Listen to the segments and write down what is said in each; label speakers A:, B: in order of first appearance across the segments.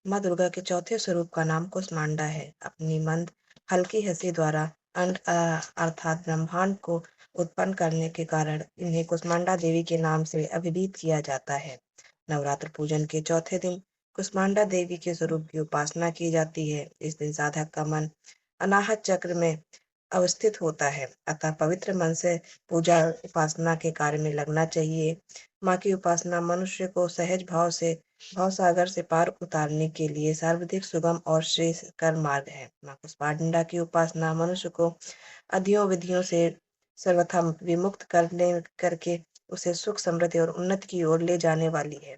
A: माँ दुर्गा के चौथे स्वरूप का नाम कुष्मांडा है। अपनी मंद हल्की हंसी द्वारा अर्थात ब्रह्मांड को उत्पन्न करने के कारण इन्हें कुष्मांडा देवी के नाम से अभिहित किया जाता है। नवरात्र पूजन के चौथे दिन कुष्मांडा देवी के स्वरूप की उपासना की जाती है। इस दिन साधक का मन अनाहत चक्र में अवस्थित होता है, अतः पवित्र मन से पूजा उपासना के कार्य में लगना चाहिए। माँ की उपासना मनुष्य को सहज भाव से भवसागर से पार उतारने के लिए सर्वाधिक सुगम और श्रेयस्कर मार्ग है। माँ कुष्मांडा की उपासना मनुष्य को अधियों विधियों से सर्वथा विमुक्त करके उसे सुख समृद्धि और उन्नति की ओर ले जाने वाली है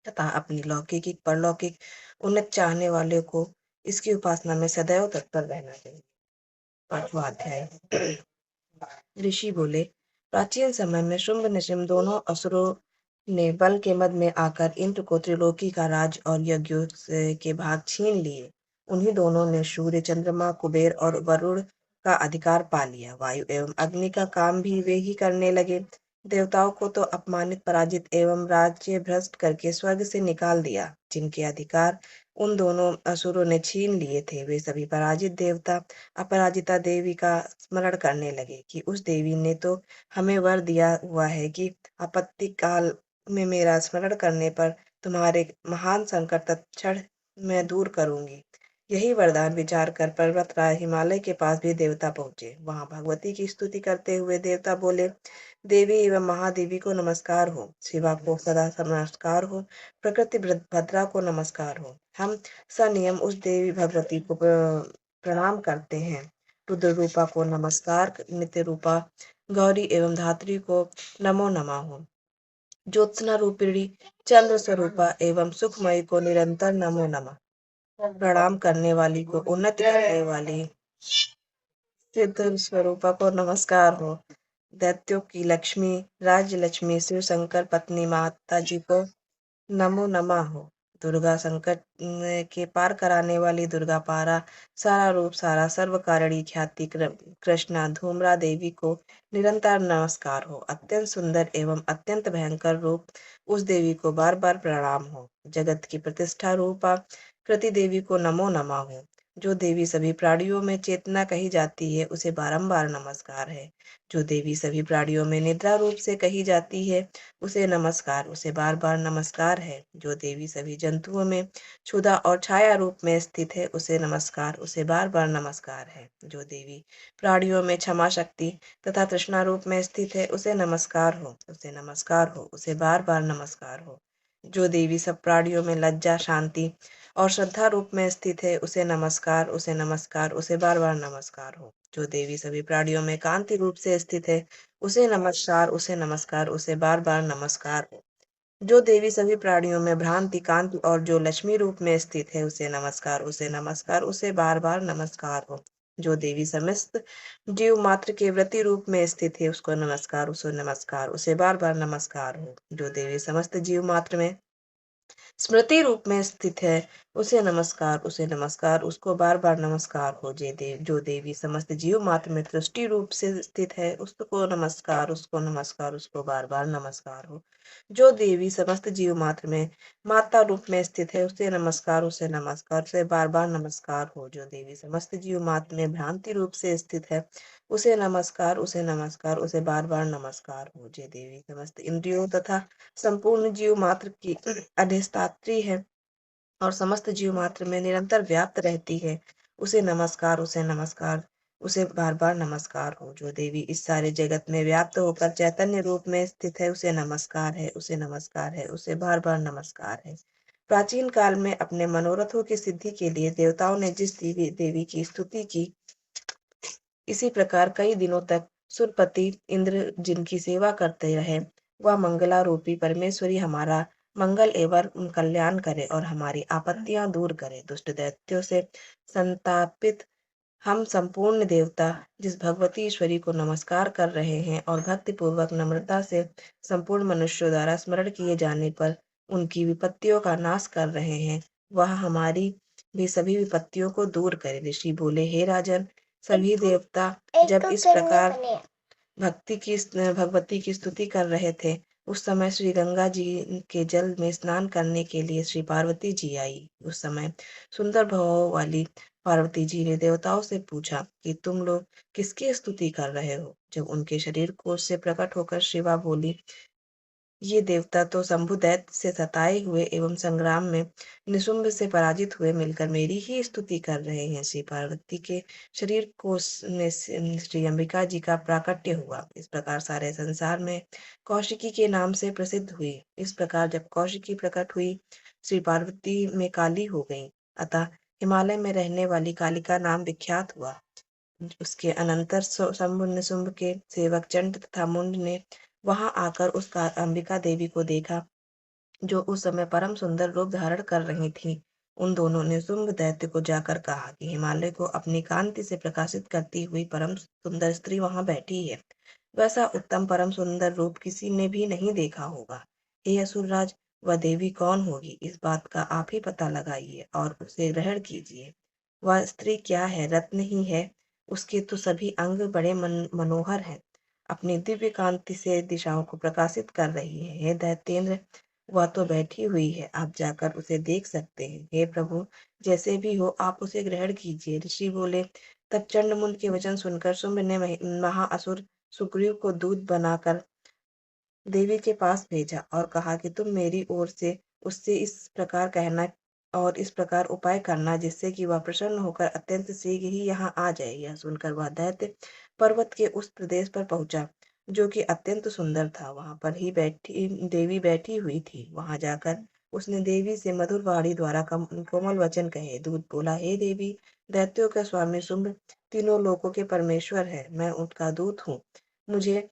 A: तथा अपनी लौकिक परलौकिक उन्नति चाहने वाले को इसकी उपासना में सदैव तत्पर रहना चाहिए। पांचवा अध्याय। ऋषि बोले, प्राचीन समय में शुंभ निशुंभ दोनों असुरों ने बल के मद में आकर इंद्र को त्रिलोकी का राज और यज्ञों के भाग छीन लिए। उन्हीं दोनों ने सूर्य, चंद्रमा, कुबेर और वरुण का अधिकार पा लिया। वायु एवं अग्नि का काम भी वे ही करने लगे। देवताओं को तो अपमानित, पराजित एवं राज्य भ्रष्ट करके स्वर्ग से निकाल दिया। जिनके अधिकार उन दोनों असुरों ने छीन लिए थे, वे सभी पराजित देवता अपराजिता देवी का स्मरण करने लगे कि उस देवी ने तो हमें वर दिया हुआ है कि आपत्ति काल में मेरा स्मरण करने पर तुम्हारे महान संकट तत्क्षण मैं दूर करूंगी। यही वरदान विचार कर पर्वतराज हिमालय के पास भी देवता पहुंचे। वहां भगवती की स्तुति करते हुए देवता बोले, देवी एवं महादेवी को नमस्कार हो, शिवा को सदा नमस्कार हो, प्रकृति भद्रा को नमस्कार हो। हम सनियम उस देवी भगवती को प्रणाम करते हैं। रुद्र रूपा को नमस्कार, नित्य रूपा गौरी एवं धात्री को नमो नमः हो। ज्योत्सना रूपिणी चंद्र स्वरूपा एवं सुखमयी को निरंतर नमो नमः। प्रणाम करने वाली को उन्नति करने वाली सिद्ध स्वरूपा को नमस्कार हो। दैत्यों की लक्ष्मी, राज्य लक्ष्मी, शिव शंकर पत्नी माता जी को नमो नमः हो। दुर्गा संकट के पार कराने वाली दुर्गा पारा सारा रूप सारा सर्व कारिणी ख्याति कृष्णा धूम्रा देवी को निरंतर नमस्कार हो। अत्यंत सुंदर एवं अत्यंत भयंकर रूप उस देवी को बार बार प्रणाम हो। जगत की प्रतिष्ठा रूपा कृति देवी को नमो नमः हो। जो देवी सभी प्राणियों में चेतना कही जाती है, उसे बारंबार नमस्कार है। जो देवी सभी प्राणियों में निद्रा रूप से कही जाती है, उसे नमस्कार, उसे बार बार नमस्कार है। जो देवी सभी जंतुओं में क्षुधा और छाया रूप में स्थित है, उसे नमस्कार, उसे बार बार नमस्कार है। जो देवी प्राणियों में क्षमा शक्ति तथा तृष्णा रूप में स्थित है, उसे नमस्कार हो, उसे नमस्कार हो, उसे बार बार नमस्कार हो। जो देवी सब प्राणियों में लज्जा, शांति और श्रद्धा रूप में स्थित है, उसे नमस्कार, उसे नमस्कार, उसे बार बार नमस्कार हो। जो देवी सभी प्राणियों में कांति रूप से स्थित है, उसे नमस्कार, उसे नमस्कार, उसे बार बार नमस्कार हो। जो देवी सभी प्राणियों में भ्रांति, कांति और जो लक्ष्मी रूप में स्थित है, उसे नमस्कार, उसे नमस्कार, उसे बार बार नमस्कार हो। जो देवी समस्त जीव मात्र के व्रति रूप में स्थित है, उसको नमस्कार, उसे नमस्कार, उसे बार बार नमस्कार हो। जो देवी समस्त जीव मात्र में स्मृति रूप में स्थित है, उसे नमस्कार, उसे नमस्कार, उसको बार बार नमस्कार हो। जो देवी समस्त जीव मात्र में सृष्टि रूप से स्थित है, उसको नमस्कार, उसको नमस्कार, उसको बार बार नमस्कार हो। जो देवी समस्त जीव मात्र में माता रूप में स्थित है, उसे नमस्कार, उसे नमस्कार, उसे बार बार नमस्कार हो। जो देवी समस्त जीव मात्र में भ्रांति रूप से स्थित है, उसे नमस्कार, उसे नमस्कार, उसे बार बार नमस्कार हो। जो देवी समस्त इंद्रियों तथा संपूर्ण जीव मात्र की अधिष्ठात्री है और समस्त जीव मात्र में निरंतर व्याप्त रहती है, उसे नमस्कार, उसे नमस्कार, उसे बार बार नमस्कार हो। जो देवी इस सारे जगत में व्याप्त होकर चैतन्य रूप में स्थित है, उसे नमस्कार है, उसे नमस्कार है, उसे बार बार नमस्कार है। प्राचीन काल में अपने मनोरथों की सिद्धि के लिए देवताओं ने जिस देवी की स्तुति की, इसी प्रकार कई दिनों तक सुरपति इंद्र जिनकी सेवा करते रहे, वह मंगलारूपी परमेश्वरी हमारा मंगल एवं कल्याण करे और हमारी आपत्तियां दूर करे। दुष्ट दैत्यों से संतापित हम संपूर्ण देवता जिस भगवती ईश्वरी को नमस्कार कर रहे हैं और भक्ति पूर्वक नम्रता से संपूर्ण मनुष्यों द्वारा स्मरण किए जाने पर उनकी विपत्तियों का नाश कर रहे हैं, वह हमारी भी सभी विपत्तियों को दूर करे। ऋषि बोले, हे राजन, सभी देवता जब इस प्रकार भक्ति की भगवती की स्तुति कर रहे थे, उस समय श्री गंगा जी के जल में स्नान करने के लिए श्री पार्वती जी आई। उस समय सुंदर भावों वाली पार्वती जी ने देवताओं से पूछा कि तुम लोग किसकी स्तुति कर रहे हो। जब उनके शरीर कोष से प्रकट होकर शिवा बोली, ये देवता तो शंभु दैत्य से सताए हुए एवं संग्राम में निशुंभ से पराजित हुए मिलकर मेरी ही स्तुति कर रहे हैं। श्री पार्वती के शरीर को श्री अंबिका जी का प्राकट्य हुआ। इस प्रकार सारे संसार में कौशिकी के नाम से प्रसिद्ध हुई। इस प्रकार जब कौशिकी प्रकट हुई, श्री पार्वती में काली हो गई। अतः हिमालय में रहने वाली कालिका नाम विख्यात हुआ। उसके अनंतर शंभु निशुंभ के सेवक चंड तथा मुंड ने वहां आकर उस अंबिका देवी को देखा, जो उस समय परम सुंदर रूप धारण कर रही थी। उन दोनों ने शुंभ दैत्य को जाकर कहा कि हिमालय को अपनी कांति से प्रकाशित करती हुई परम सुंदर स्त्री वहां बैठी है। वैसा उत्तम परम सुंदर रूप किसी ने भी नहीं देखा होगा। हे असुरराज, वह देवी कौन होगी, इस बात का आप ही पता लगाइए और उसे ग्रहण कीजिए। वह स्त्री क्या है, रत्न ही है। उसके तो सभी अंग बड़े मनोहर हैं। अपनी दिव्य कांति से दिशाओं को प्रकाशित कर रही है। हे दैत्येंद्र, वह तो बैठी हुई है, आप जाकर उसे देख सकते हैं। हे प्रभु, जैसे भी हो आप उसे ग्रहण कीजिए। ऋषि बोले। तब चंडमुंड के वचन सुनकर शुंभ ने महाअसुर सुग्रीव को दूत बनाकर देवी के पास भेजा और कहा कि तुम मेरी ओर से उससे इस प्रकार कहना और इस प्रकार उपाय करना, जिससे कि वह प्रसन्न होकर अत्यंत शीघ्र ही यहाँ आ जाए। यह सुनकर वह दैत्य पर्वत के उस प्रदेश पर पहुंचा जो कि अत्यंत सुंदर था। वहां पर ही देवी बैठी हुई थी। वहां जाकर उसने देवी से मधुर वाणी द्वारा कोमल वचन कहे। दूत बोला, हे देवी, दैत्यों का स्वामी शुंभ तीनों लोकों के परमेश्वर है। मैं उनका दूत हूँ। मुझे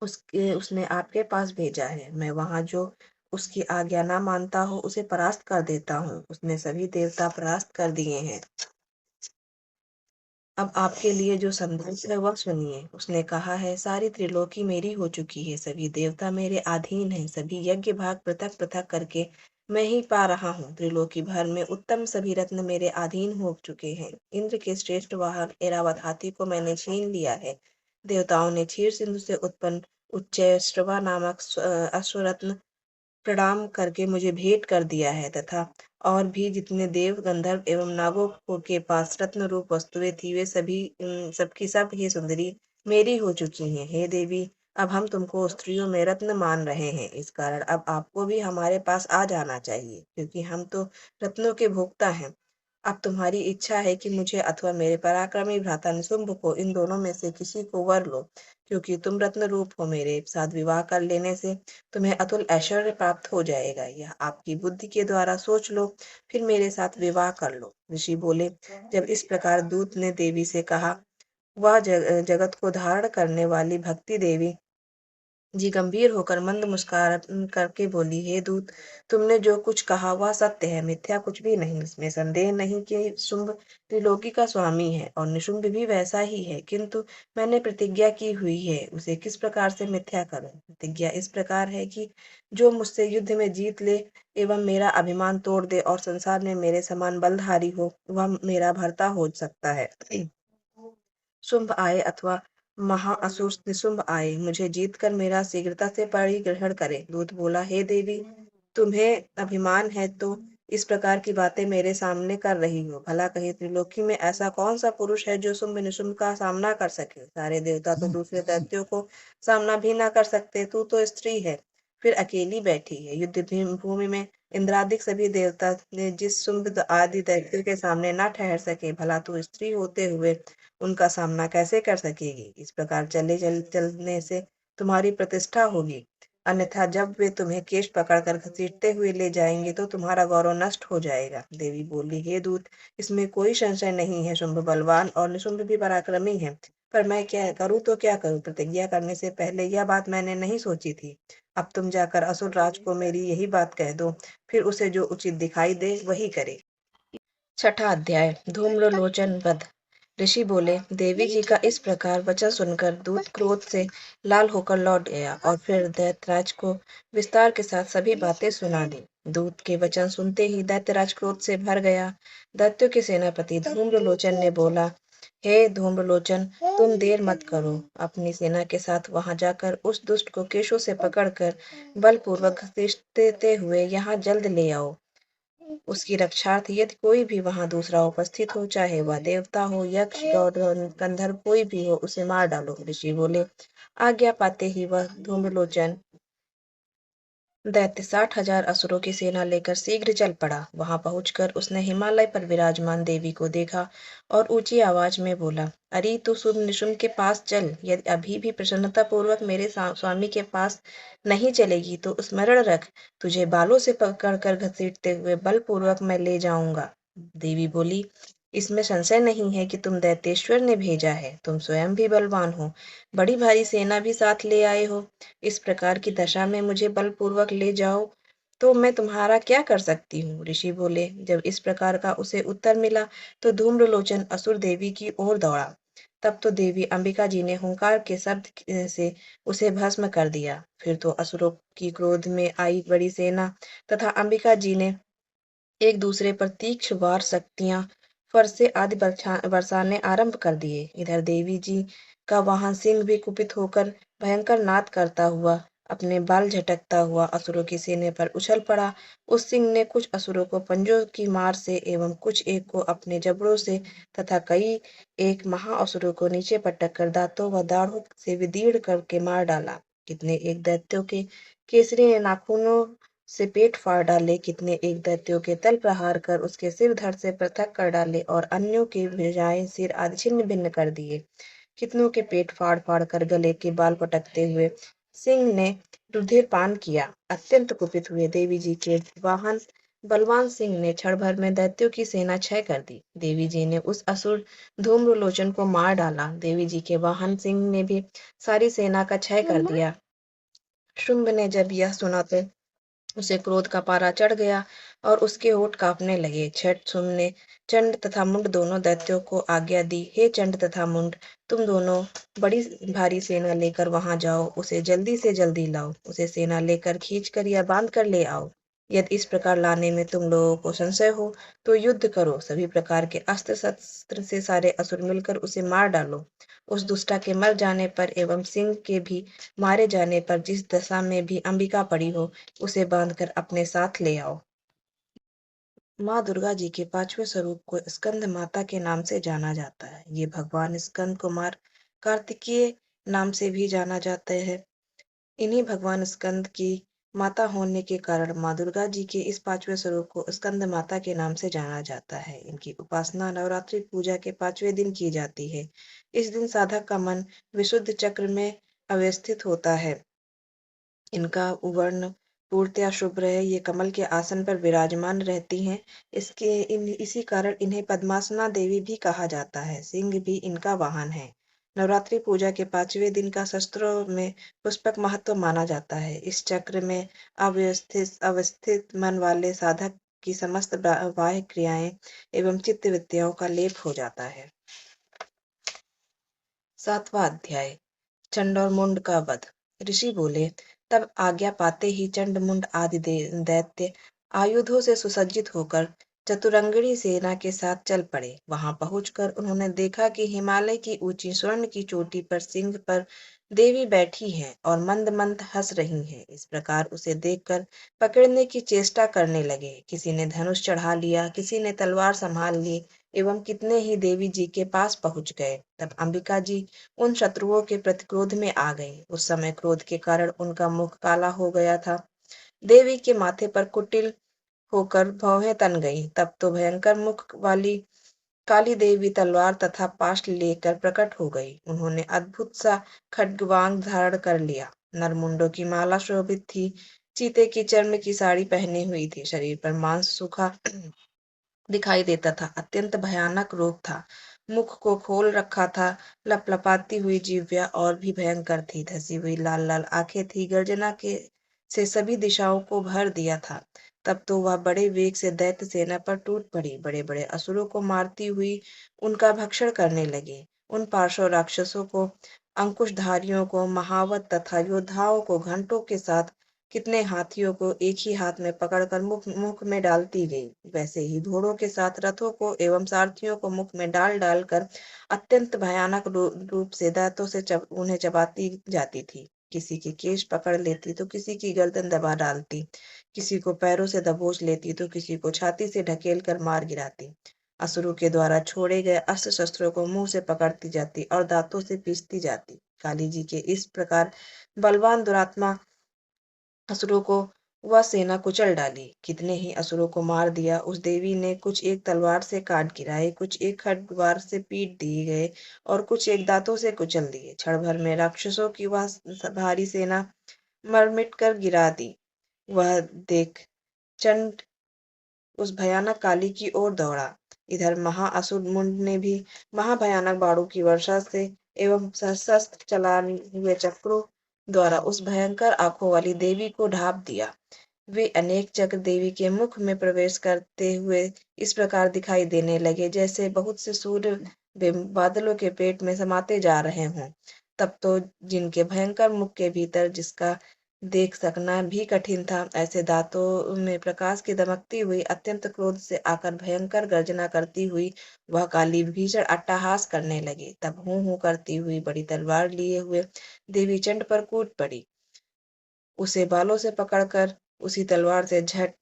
A: उसने आपके पास भेजा है। मैं वहां जो उसकी आज्ञा ना मानता हो उसे परास्त कर देता हूँ। उसने सभी देवता परास्त कर दिए हैं। अब आपके लिए जो संदेश है वह सुनिए। उसने कहा है, सारी त्रिलोकी मेरी हो चुकी है, सभी देवता मेरे अधीन हैं, सभी यज्ञ भाग पृथक पृथक करके मैं ही पा रहा हूँ। त्रिलोकी भर में उत्तम सभी रत्न मेरे अधीन हो चुके हैं। इंद्र के श्रेष्ठ वाहन ऐरावत हाथी को मैंने छीन लिया है। देवताओं ने क्षीर सिंधु से उत्पन्न उच्चैश्रवा नामक अश्वरत्न प्रणाम करके मुझे भेंट कर दिया है, तथा और भी जितने देव गंधर्व एवं नागों के पास रत्न रूप वस्तुएं थी, वे सभी सबकी सब ही सुंदरी मेरी हो चुकी हैं। हे देवी, अब हम तुमको स्त्रियों में रत्न मान रहे हैं। इस कारण अब आपको भी हमारे पास आ जाना चाहिए, क्योंकि हम तो रत्नों के भोक्ता हैं। अब तुम्हारी इच्छा है कि मुझे अथवा मेरे पराक्रमी भ्राता निशुंभ को, इन दोनों में से किसी को वर लो, क्योंकि तुम रत्न रूप हो। मेरे साथ विवाह कर लेने से तुम्हें अतुल ऐश्वर्य प्राप्त हो जाएगा। यह आपकी बुद्धि के द्वारा सोच लो, फिर मेरे साथ विवाह कर लो। ऋषि बोले। जब इस प्रकार दूत ने देवी से कहा, वह जगत को धारण करने वाली भक्ति देवी जी गंभीर होकर मंद मुस्कुराहट करके बोली, हे दूत, तुमने जो कुछ कहा वह सत्य है, मिथ्या कुछ भी नहीं। इसमें संदेह नहीं कि शुंभ त्रिलोकी का स्वामी है और निशुंभ भी वैसा ही है, किंतु मैंने प्रतिज्ञा की हुई है, उसे किस प्रकार से मिथ्या करूं। प्रतिज्ञा इस प्रकार है कि जो मुझसे युद्ध में जीत ले एवं मेरा अभिमान तोड़ दे और संसार में मेरे समान बलधारी हो, वह मेरा भर्ता हो सकता है। शुंभ आए अथवा महाअसुर निशुंभ आए, मुझे जीतकर मेरा शीघ्रता से परिग्रहण करे। दूत बोला, हे देवी, तुम्हें अभिमान है तो इस प्रकार की बातें मेरे सामने कर रही हो। भला कहीं त्रिलोकी में ऐसा कौन सा पुरुष है जो शुंभ निशुंभ का सामना कर सके। सारे देवता तो दूसरे दैत्यों को सामना भी ना कर सकते, तू तो स्त्री है, फिर अकेली बैठी है। युद्ध भूमि में इंद्रादिक सभी देवता ने जिस शुंभ आदि दैत्यों के सामने न ठहर सके, भला तू स्त्री होते हुए उनका सामना कैसे कर सकेगी। इस प्रकार चलने से तुम्हारी प्रतिष्ठा होगी, अन्यथा जब वे तुम्हें केश पकड़कर घसीटते हुए ले जाएंगे तो तुम्हारा गौरव नष्ट हो जाएगा। देवी बोली, हे दूत, इसमें कोई संशय नहीं है, शुंभ बलवान और निशुंभ भी पराक्रमी है, पर मैं क्या करूं तो क्या करूं। प्रतिज्ञा करने से पहले यह बात मैंने नहीं सोची थी। अब तुम जाकर असुर राज को मेरी यही बात कह दो, फिर उसे जो उचित दिखाई दे वही करे। छठा अध्याय, धूम्रलोचन वध। ऋषि बोले, देवी जी का इस प्रकार वचन सुनकर दूत क्रोध से लाल होकर लौट गया और फिर दैत्यराज को विस्तार के साथ सभी बातें सुना दी। दूत के वचन सुनते ही दैत्यराज क्रोध से भर गया। दैत्यों के सेनापति धूम्रलोचन ने बोला, हे धूम्रलोचन, तुम देर मत करो। अपनी सेना के साथ वहां जाकर उस दुष्ट को केशों से पकड़कर बलपूर्वक घसीटते हुए यहाँ जल्द ले आओ। उसकी रक्षार्थ यदि कोई भी वहां दूसरा उपस्थित हो, चाहे वह देवता हो, यक्ष, गौर, गंधर्व कोई भी हो, उसे मार डालो। ऋषि बोले। आज्ञा पाते ही वह धूम्रलोचन दैत्य 60,000 असुरों की सेना लेकर शीघ्र चल पड़ा। वहां पहुंचकर उसने हिमालय पर विराजमान देवी को देखा और ऊंची आवाज में बोला, अरे तू शुभ निशुंभ के पास चल। यदि अभी भी प्रसन्नता पूर्वक मेरे स्वामी के पास नहीं चलेगी तो स्मरण रख, तुझे बालों से पकड़कर घसीटते हुए बलपूर्वक मैं ले जाऊंगा। देवी बोली, इसमें संशय नहीं है कि तुम दैत्येश्वर ने भेजा है। तुम स्वयं भी बलवान हो, बड़ी भारी सेना भी साथ ले आए हो। इस प्रकार की दशा में मुझे बलपूर्वक ले जाओ तो मैं तुम्हारा क्या कर सकती हूँ। ऋषि बोले। जब इस प्रकार का उसे उत्तर मिला तो धूम्रलोचन असुर देवी की ओर दौड़ा। तब तो देवी अंबिका जी ने हुंकार के शब्द से उसे भस्म कर दिया। फिर तो असुरों की क्रोध में आई बड़ी सेना तथा अंबिका जी ने एक दूसरे पर तीक्ष्ण वार शक्तियां फरसे आदि बरसाने आरंभ कर दिए। इधर देवी जी का वाहन सिंह भी कुपित होकर भयंकर नाद करता हुआ अपने बाल झटकता हुआ असुरों की सेना पर उछल पड़ा। उस सिंह ने कुछ असुरों को पंजों की मार से एवं कुछ एक को अपने जबड़ों से तथा कई एक महाअसुरों को नीचे पटक कर दांतों व दाढ़ों से विदीर्ण करके मार डाला। कितने एक दैत्यों के केसरी ने नाखूनों से पेट फाड़ डाले, कितने एक दैत्यों के तल प्रहार कर उसके सिर धड़ से पृथक कर डाले और अन्यों के भुजाएं सिर आदि छिन्न भिन्न कर दिए। कितनों के पेट फाड़ फाड़ कर गले के बाल पटकते हुए सिंह ने रुधिर पान किया। अत्यंत कुपित हुए देवी जी के वाहन बलवान सिंह ने क्षण भर में दैत्यों की सेना क्षय कर दी। देवी जी ने उस असुर धूम्रलोचन को मार डाला। देवी जी के वाहन सिंह ने भी सारी सेना का क्षय कर दिया। शुंभ ने जब यह सुना तो उसे क्रोध का पारा चढ़ गया और उसके होठ कांपने लगे। छठ शुंभ ने चंड तथा मुंड दोनों दैत्यों को आज्ञा दी, हे चंड तथा मुंड, तुम दोनों बड़ी भारी सेना लेकर वहां जाओ, उसे जल्दी से जल्दी लाओ। उसे सेना लेकर खींच कर या बांध कर ले आओ। यदि इस प्रकार लाने में तुम लोगों को संशय हो तो युद्ध करो। सभी प्रकार के अस्त्र शस्त्र से सारे असुर मिलकर उसे मार डालो। उस दुष्टा के मर जाने पर एवं सिंह के भी मारे जाने पर जिस दशा में भी अंबिका पड़ी हो, उसे बांधकर अपने साथ ले आओ। माँ दुर्गा जी के 5वें स्वरूप को स्कंद माता के नाम से जाना जाता है। ये भगवान स्कंद कुमार कार्तिकेय नाम से भी जाना जाता है। इन्हीं भगवान स्कंद की माता होने के कारण माँ दुर्गा जी के इस 5वें स्वरूप को स्कंद माता के नाम से जाना जाता है। इनकी उपासना नवरात्रि पूजा के 5वें दिन की जाती है। इस दिन साधक का मन विशुद्ध चक्र में अवस्थित होता है। इनका वर्ण पूर्णतया शुभ्र है। ये कमल के आसन पर विराजमान रहती हैं। इसी कारण इन्हें पद्मासना देवी भी कहा जाता है। सिंह भी इनका वाहन है। नवरात्रि पूजा के 5वें दिन का शस्त्रों में पुष्पक महत्व माना जाता है। इस चक्र में अवस्थित मन वाले साधक की समस्त बाह्य क्रियाएं एवं चित्त विद्याओं का लेप हो जाता है। 7वां अध्याय चंड और मुंड का वध। ऋषि बोले। तब आज्ञा पाते ही चंड मुंड आदि दैत्य आयुधों से सुसज्जित होकर चतुरंगिणी सेना के साथ चल पड़े। वहां पहुंचकर उन्होंने देखा कि हिमालय की ऊंची स्वर्ण की चोटी पर सिंह पर देवी बैठी हैं और मंद मंद हंस रही हैं। इस प्रकार उसे देखकर पकड़ने की चेष्टा करने लगे। किसी ने धनुष चढ़ा लिया, किसी ने तलवार संभाल ली एवं कितने ही देवी जी के पास पहुंच गए। तब अंबिका जी उन शत्रुओं के प्रति क्रोध में आ गई। उस समय क्रोध के कारण उनका मुख काला हो गया था। देवी के माथे पर कुटिल होकर भौहें तन गईं। तब तो भयंकर मुख वाली काली देवी तलवार तथा पाश लेकर प्रकट हो गई। उन्होंने अद्भुत सा खड्गवांग धारण कर लिया। नरमुंडों की माला शोभित थी। चीते की चर्म की साड़ी पहनी हुई थी। शरीर पर मांस सूखा दिखाई देता था। अत्यंत भयानक रूप था। मुख को खोल रखा था। लपलपाती हुई जीव्या और भी भयंकर थी। धसी हुई लाल लाल आंखें थी। गर्जना के से सभी दिशाओं को भर दिया था। तब तो वह बड़े वेग से दैत्य सेना पर टूट पड़ी। बड़े बड़े असुरों को मारती हुई उनका भक्षण करने लगी। उन पार्श्व राक्षसों को, अंकुशधारियों को, महावत तथा योद्धाओं को घंटों के साथ कितने हाथियों को एक ही हाथ में पकड़कर मुख मुख में डालती गई, वैसे ही घोड़ों के साथ रथों को एवं सारथियों को मुख में डाल डाल कर अत्यंत भयानक रूप से दांतों से उन्हें चबाती जाती थी। किसी के केश पकड़ लेती तो किसी की गर्दन दबा डालती, किसी को पैरों से दबोच लेती तो किसी को छाती से ढकेल कर मार गिराती। असुरों के द्वारा छोड़े गए अस्त्र शस्त्रों को मुंह से पकड़ती जाती और दांतों से पीसती जाती। काली जी के इस प्रकार बलवान दुरात्मा असुरों को वह सेना कुचल डाली। कितने ही असुरों को मार दिया। उस देवी ने कुछ एक तलवार से काट गिराए, कुछ एक खड्गवार से पीट दिए गए और कुछ एक दांतों से कुचल दिए। क्षण भर में राक्षसों की वह भारी सेना मर मिट कर गिरा दी। वह देख चंड उस भयानक काली की ओर दौड़ा। इधर महाअसुर मुंड ने भी महाभयानक बाणों की वर्षा से एवं शस्त्र चलाए हुए चक्रों द्वारा उस भयंकर आंखों वाली देवी को ढाप दिया। वे अनेक चक्र देवी के मुख में प्रवेश करते हुए इस प्रकार दिखाई देने लगे जैसे बहुत से सूर्य बादलों के पेट में समाते जा रहे हों। तब तो जिनके भयंकर मुख के भीतर जिसका देख सकना भी कठिन था, ऐसे दांतों में प्रकाश की दमकती हुई अत्यंत क्रोध से आकर भयंकर गर्जना करती हुई वह काली भीषण अट्टहास करने लगी। तब हूं हूं करती हुई बड़ी तलवार लिए हुए देवी चंड पर कूद पड़ी। उसे बालों से पकड़कर उसी तलवार से झट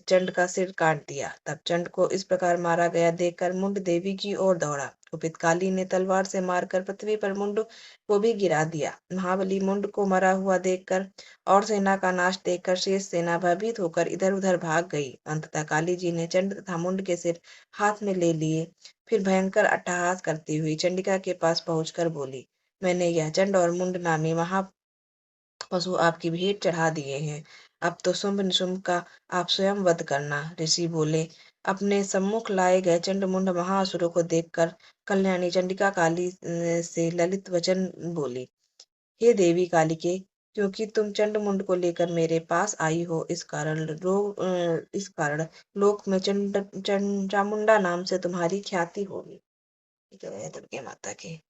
A: चंड का सिर काट दिया। तब चंड को इस प्रकार मारा गया देखकर मुंड देवी की ओर दौड़ा। कुपित काली ने तलवार से मारकर पृथ्वी पर मुंड को भी गिरा दिया। महाबली मुंड को मरा हुआ देखकर और सेना का नाश देखकर शेष सेना भयभीत होकर इधर उधर भाग गई। अंततः काली जी ने चंड तथा मुंड के सिर हाथ में ले लिए। फिर भयंकर अट्टहास करती हुई चंडिका के पास पहुंचकर बोली, मैंने यह चंड और मुंड नामी महा पशु आपकी भेंट चढ़ा दिए हैं। अब तो शुंभ निशुंभ का आप स्वयं वध करना। ऋषि बोले। अपने सम्मुख लाए गए चंड मुंड महाअसुरों को देखकर कल्याणी चंडिका काली से ललित वचन बोली, हे देवी कालिके, क्योंकि तुम चंड मुंड को लेकर मेरे पास आई हो, इस कारण लोक में चामुंडा नाम से तुम्हारी ख्याति होगी। जय दुर्गे माता की।